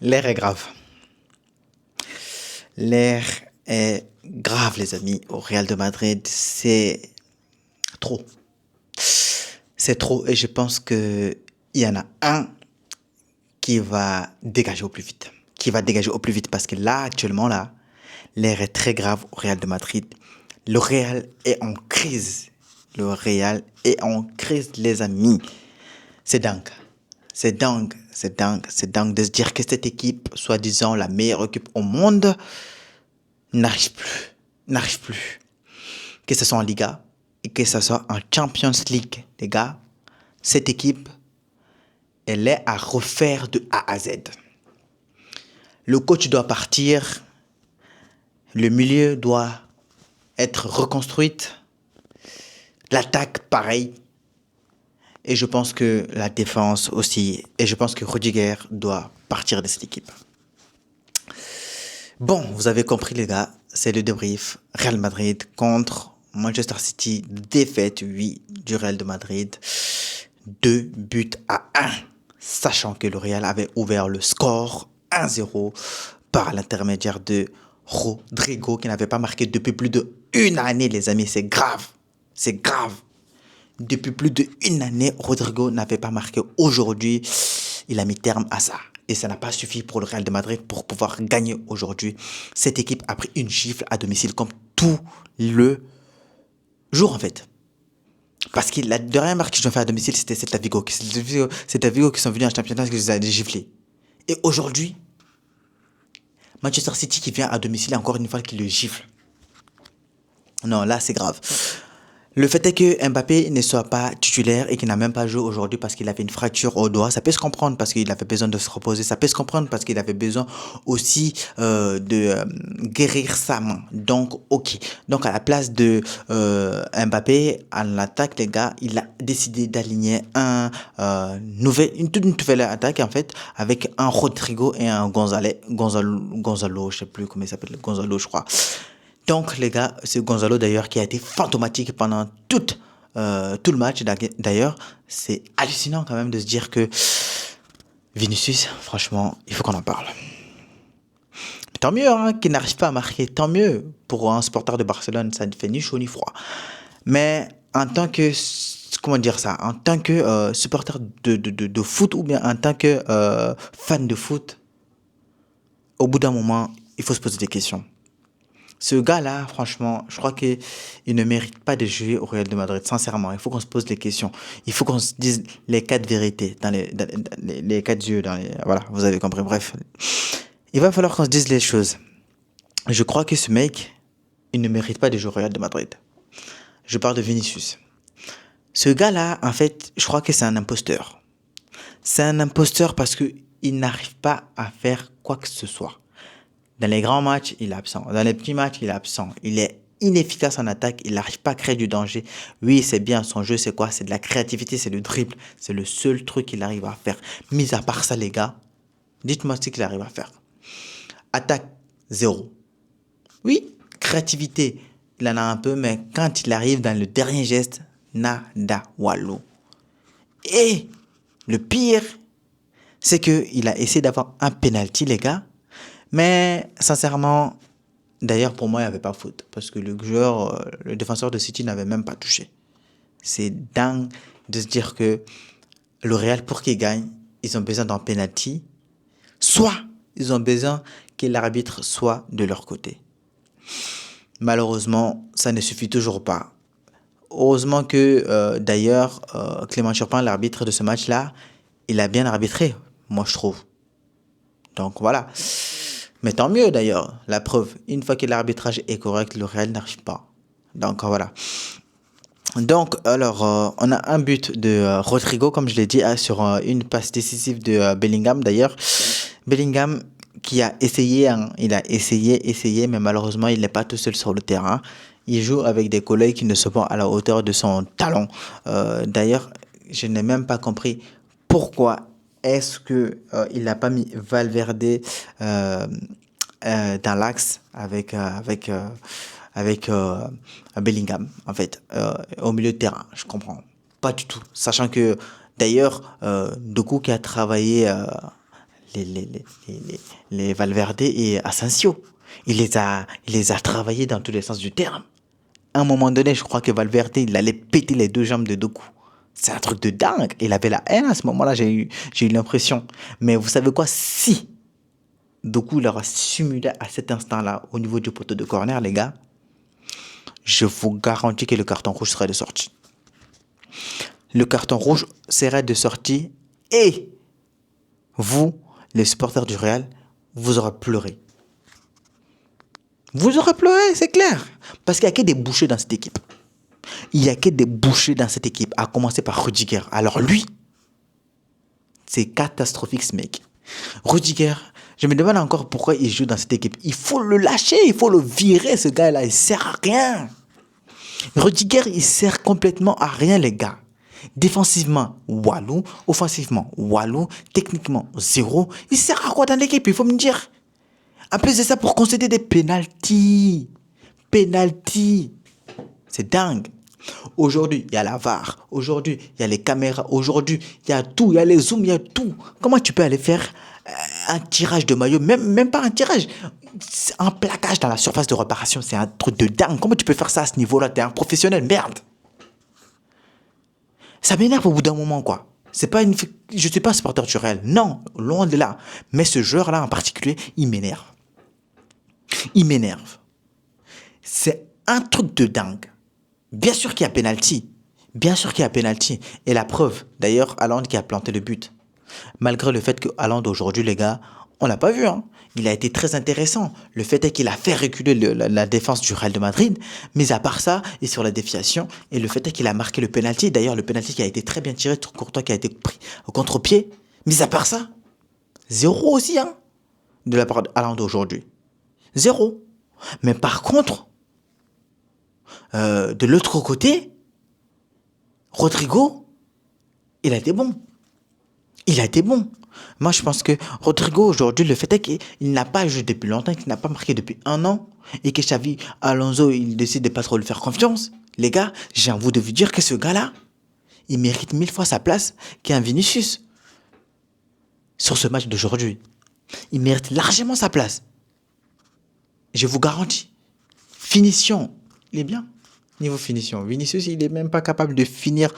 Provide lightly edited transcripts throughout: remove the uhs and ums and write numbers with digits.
L'air est grave. L'air est grave, les amis. Au Real de Madrid, c'est trop. C'est trop et je pense qu'il y en a un qui va dégager au plus vite. Qui va dégager au plus vite parce que là, actuellement, là, l'air est très grave au Real de Madrid. Le Real est en crise. Le Real est en crise, les amis. C'est dingue. C'est dingue, c'est dingue, c'est dingue de se dire que cette équipe, soi-disant la meilleure équipe au monde, n'arrive plus. N'arrive plus. Que ce soit en Liga et que ce soit en Champions League, les gars, cette équipe, elle est à refaire de A à Z. Le coach doit partir, le milieu doit être reconstruite, l'attaque pareil. Et je pense que la défense aussi. Et je pense que Rudiger doit partir de cette équipe. Bon, vous avez compris les gars, c'est le débrief. Real Madrid contre Manchester City. Défaite, oui, du Real de Madrid. 2-1. Sachant que le Real avait ouvert le score 1-0 par l'intermédiaire de Rodrigo qui n'avait pas marqué depuis plus d'une année, les amis. C'est grave. C'est grave. Depuis plus d'une année, Rodrigo n'avait pas marqué. Aujourd'hui, il a mis terme à ça. Et ça n'a pas suffi pour le Real de Madrid pour pouvoir gagner aujourd'hui. Cette équipe a pris une gifle à domicile comme tout le jour en fait. Parce que la dernière marque qu'ils ont fait à domicile, c'était Celta Vigo. Celta Vigo qui sont venus en championnat et qui les a giflés. Et aujourd'hui, Manchester City qui vient à domicile encore une fois qui le gifle. Non, là c'est grave. Le fait est que Mbappé ne soit pas titulaire et qu'il n'a même pas joué aujourd'hui parce qu'il avait une fracture au doigt, ça peut se comprendre parce qu'il avait besoin de se reposer, ça peut se comprendre parce qu'il avait besoin aussi de guérir sa main. Donc, ok. Donc, à la place de Mbappé, à l'attaque, les gars, il a décidé d'aligner une toute nouvelle attaque en fait avec un Rodrigo et un Gonzalo, je sais plus comment il s'appelle, Gonzalo, je crois. Donc, les gars, c'est Gonzalo d'ailleurs qui a été fantomatique pendant tout le match. D'ailleurs, c'est hallucinant quand même de se dire que Vinicius, franchement, il faut qu'on en parle. Tant mieux hein, qu'il n'arrive pas à marquer, tant mieux pour un supporter de Barcelone, ça ne fait ni chaud ni froid. Mais en tant que, comment dire ça, en tant que supporter de foot ou bien en tant que fan de foot, au bout d'un moment, il faut se poser des questions. Ce gars-là, franchement, je crois qu'il ne mérite pas de jouer au Real de Madrid, sincèrement. Il faut qu'on se pose les questions. Il faut qu'on se dise les quatre vérités, les quatre yeux. Voilà, vous avez compris. Bref, il va falloir qu'on se dise les choses. Je crois que ce mec, il ne mérite pas de jouer au Real de Madrid. Je parle de Vinicius. Ce gars-là, en fait, je crois que c'est un imposteur. C'est un imposteur parce qu'il n'arrive pas à faire quoi que ce soit. Dans les grands matchs, il est absent. Dans les petits matchs, il est absent. Il est inefficace en attaque. Il n'arrive pas à créer du danger. Oui, c'est bien. Son jeu, c'est quoi? C'est de la créativité, c'est le dribble. C'est le seul truc qu'il arrive à faire. Mis à part ça, les gars, dites-moi ce qu'il arrive à faire. Attaque, zéro. Oui, créativité, il en a un peu, mais quand il arrive dans le dernier geste, nada, wallo. Et le pire, c'est qu'il a essayé d'avoir un penalty, les gars. Mais sincèrement, d'ailleurs pour moi il n'y avait pas faute parce que le défenseur de City n'avait même pas touché. C'est dingue de se dire que le Real pour qu'il gagne, ils ont besoin d'un penalty, soit ils ont besoin que l'arbitre soit de leur côté. Malheureusement, ça ne suffit toujours pas. Heureusement que d'ailleurs Clément Chopin, l'arbitre de ce match-là, il a bien arbitré, moi je trouve. Donc voilà. Mais tant mieux d'ailleurs, la preuve, une fois que l'arbitrage est correct, le Real n'arrive pas. Donc voilà. Donc alors, on a un but de Rodrigo, comme je l'ai dit, sur une passe décisive de Bellingham d'ailleurs. Bellingham qui a essayé, hein, il a essayé, mais malheureusement il n'est pas tout seul sur le terrain. Il joue avec des collègues qui ne sont pas à la hauteur de son talent. D'ailleurs, je n'ai même pas compris pourquoi est-ce que il n'a pas mis Valverde dans l'axe avec Bellingham en fait au milieu de terrain. Je comprends. Pas du tout. Sachant que, d'ailleurs, Doku qui a travaillé les, les, les, les, les Valverde et Asensio, il les a travaillés dans tous les sens du terme. À un moment donné, je crois que Valverde, il allait péter les deux jambes de Doku. C'est un truc de dingue. Il avait la haine à ce moment-là, j'ai eu l'impression. Mais vous savez quoi? Si Doku l'aura simulé à cet instant-là, au niveau du poteau de corner, les gars, je vous garantis que le carton rouge serait de sortie. Le carton rouge serait de sortie et vous, les supporters du Real, vous aurez pleuré. Vous aurez pleuré, c'est clair. Parce qu'il n'y a que des bouchers dans cette équipe. Il n'y a que des bouchers dans cette équipe, à commencer par Rudiger. Alors lui, c'est catastrophique ce mec. Rudiger, je me demande encore pourquoi il joue dans cette équipe. Il faut le lâcher, il faut le virer, ce gars-là. Il sert à rien. Rudiger, il sert complètement à rien, les gars. Défensivement, Walou. Offensivement, Walou. Techniquement, zéro. Il sert à quoi dans l'équipe? Il faut me dire. En plus de ça, pour concéder des pénaltys. Pénaltys. C'est dingue. Aujourd'hui, il y a la VAR. Aujourd'hui, il y a les caméras. Aujourd'hui, il y a tout. Il y a les zooms, il y a tout. Comment tu peux aller faire un tirage de maillot, même pas un tirage, un plaquage dans la surface de réparation? C'est un truc de dingue. Comment tu peux faire ça à ce niveau-là? T'es un professionnel, merde. Ça m'énerve au bout d'un moment, quoi. C'est pas une... Je suis pas un supporter du Real. Non, loin de là. Mais ce joueur-là en particulier, il m'énerve. Il m'énerve. C'est un truc de dingue. Bien sûr qu'il y a penalty. Bien sûr qu'il y a penalty. Et la preuve, d'ailleurs, Haaland qui a planté le but. Malgré le fait que Haaland aujourd'hui, les gars, on l'a pas vu, hein. Il a été très intéressant. Le fait est qu'il a fait reculer la défense du Real de Madrid. Mais à part ça, et sur la déviation, et le fait est qu'il a marqué le penalty. D'ailleurs, le penalty qui a été très bien tiré, Courtois qui a été pris au contre-pied. Mais à part ça, zéro aussi, hein, de la part de Haaland aujourd'hui. Zéro. Mais par contre, de l'autre côté, Rodrigo, il a été bon. Il a été bon. Moi, je pense que Rodrigo, aujourd'hui, le fait est qu'il n'a pas joué depuis longtemps, qu'il n'a pas marqué depuis un an, et que Xavi Alonso, il décide de pas trop lui faire confiance. Les gars, j'ai envie de vous dire que ce gars-là, il mérite 1000 fois sa place qu'un Vinicius. Sur ce match d'aujourd'hui. Il mérite largement sa place. Je vous garantis. Finition, il est bien. Niveau finition, Vinicius, il est même pas capable de finir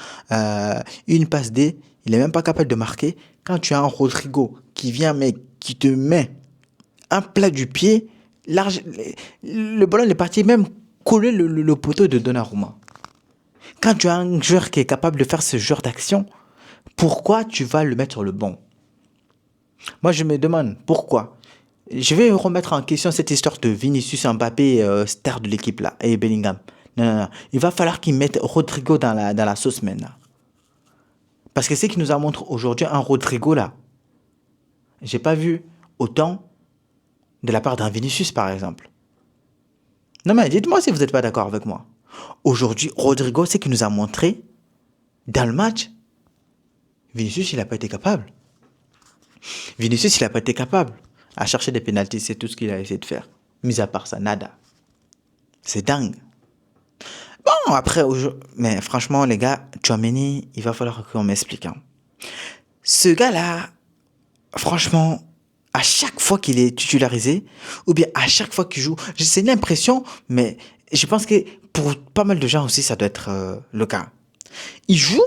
une passe D. Il est même pas capable de marquer. Quand tu as un Rodrigo qui vient, mais qui te met un plat du pied, large, le ballon est parti même coller le poteau de Donnarumma. Quand tu as un joueur qui est capable de faire ce genre d'action, pourquoi tu vas le mettre sur le banc? Moi, je me demande pourquoi. Je vais remettre en question cette histoire de Vinicius Mbappé, star de l'équipe là, et Bellingham. Non, non, non. Il va falloir qu'ils mettent Rodrigo dans la sauce maintenant. Parce que ce qui nous a montré aujourd'hui un Rodrigo là, j'ai pas vu autant de la part d'un Vinicius par exemple. Non mais dites-moi si vous n'êtes pas d'accord avec moi. Aujourd'hui, Rodrigo, ce qu'il nous a montré dans le match, Vinicius il n'a pas été capable. Vinicius il n'a pas été capable. À chercher des pénaltys, c'est tout ce qu'il a essayé de faire. Mis à part ça, nada. C'est dingue. Bon, après, mais franchement, les gars, Tchouaméni, il va falloir qu'on m'explique. Hein. Ce gars-là, franchement, à chaque fois qu'il est titularisé, ou bien à chaque fois qu'il joue, c'est l'impression, mais je pense que pour pas mal de gens aussi, ça doit être le cas. Il joue,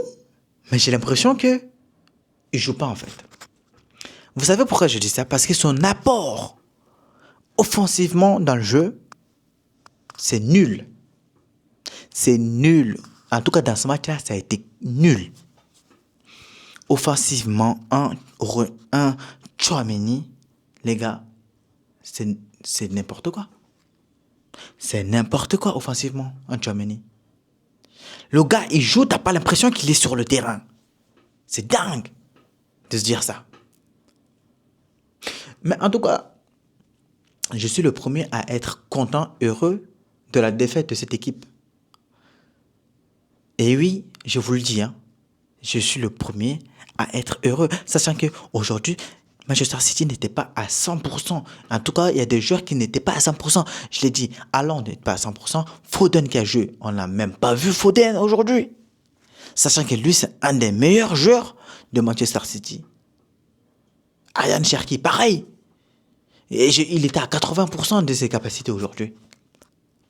mais j'ai l'impression que il joue pas en fait. Vous savez pourquoi je dis ça? Parce que son apport offensivement dans le jeu, c'est nul. C'est nul. En tout cas, dans ce match-là, ça a été nul. Offensivement, un Tchouaméni, les gars, c'est n'importe quoi. C'est n'importe quoi offensivement, un Tchouaméni. Le gars, il joue, t'as pas l'impression qu'il est sur le terrain. C'est dingue de se dire ça. Mais en tout cas, je suis le premier à être content, heureux de la défaite de cette équipe. Et oui, je vous le dis, hein, je suis le premier à être heureux, sachant qu'aujourd'hui, Manchester City n'était pas à 100%. En tout cas, il y a des joueurs qui n'étaient pas à 100%. Je l'ai dit, Haaland n'est pas à 100%. Foden qui a joué, on n'a même pas vu Foden aujourd'hui. Sachant que lui, c'est un des meilleurs joueurs de Manchester City. Ryan Cherki, pareil. Il était à 80% de ses capacités aujourd'hui.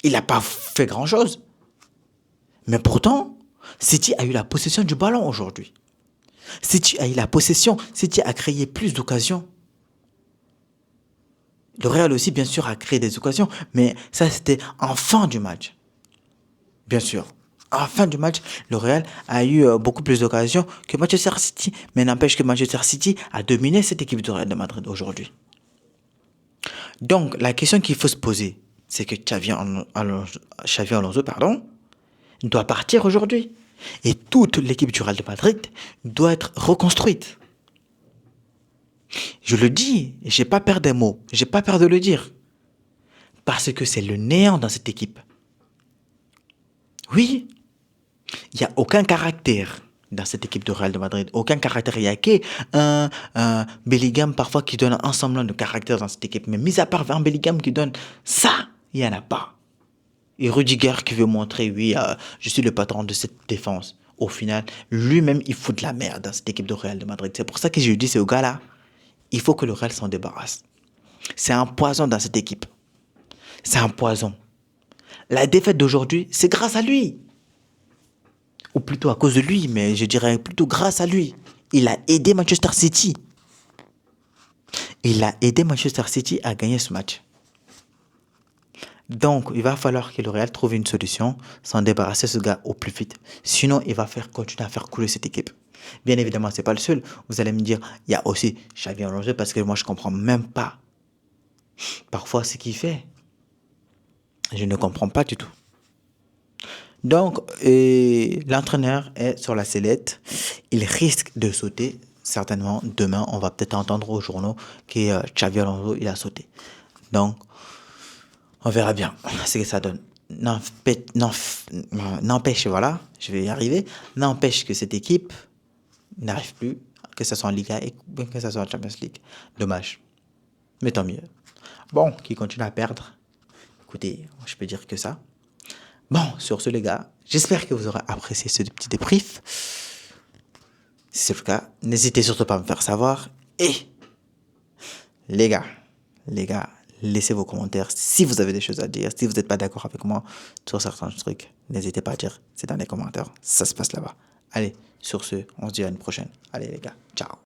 Il n'a pas fait grand-chose. Mais pourtant, City a eu la possession du ballon aujourd'hui. City a eu la possession. City a créé plus d'occasions. Le Real aussi, bien sûr, a créé des occasions. Mais ça, c'était en fin du match. Bien sûr. En fin du match, le Real a eu beaucoup plus d'occasions que Manchester City. Mais n'empêche que Manchester City a dominé cette équipe du Real de Madrid aujourd'hui. Donc, la question qu'il faut se poser, c'est que Xavi Alonso, doit partir aujourd'hui. Et toute l'équipe du Real de Madrid doit être reconstruite. Je le dis, j'ai pas peur des mots, j'ai pas peur de le dire. Parce que c'est le néant dans cette équipe. Oui, il n'y a aucun caractère dans cette équipe du Real de Madrid. Aucun caractère. Il n'y a qu'un Bellingham parfois qui donne un semblant de caractère dans cette équipe. Mais mis à part un Bellingham qui donne ça, il n'y en a pas. Et Rudiger qui veut montrer, oui, je suis le patron de cette défense. Au final, lui-même, il fout de la merde dans cette équipe du Real de Madrid. C'est pour ça que je dis, c'est au gars-là, il faut que le Real s'en débarrasse. C'est un poison dans cette équipe. C'est un poison. La défaite d'aujourd'hui, c'est grâce à lui. Ou plutôt à cause de lui, mais je dirais plutôt grâce à lui. Il a aidé Manchester City. Il a aidé Manchester City à gagner ce match. Donc, il va falloir que le Real trouve une solution, s'en débarrasser de ce gars au plus vite. Sinon, il va continuer à faire couler cette équipe. Bien évidemment, c'est pas le seul. Vous allez me dire, il y a aussi Xavi Alonso parce que moi, je comprends même pas parfois ce qu'il fait. Je ne comprends pas du tout. Donc, l'entraîneur est sur la sellette. Il risque de sauter. Certainement, demain, on va peut-être entendre aux journaux que Xavi Alonso, il a sauté. Donc, on verra bien ce que ça donne. N'empêche, voilà, je vais y arriver. N'empêche que cette équipe n'arrive plus, que ce soit en Liga et que ce soit en Champions League. Dommage. Mais tant mieux. Bon, qui continue à perdre. Écoutez, je peux dire que ça. Bon, sur ce, les gars, j'espère que vous aurez apprécié ce petit débrief. Si c'est le cas, n'hésitez surtout pas à me faire savoir. Et les gars, laissez vos commentaires si vous avez des choses à dire. Si vous n'êtes pas d'accord avec moi sur certains trucs, n'hésitez pas à dire. C'est dans les commentaires. Ça se passe là-bas. Allez, sur ce, on se dit à une prochaine. Allez, les gars, ciao.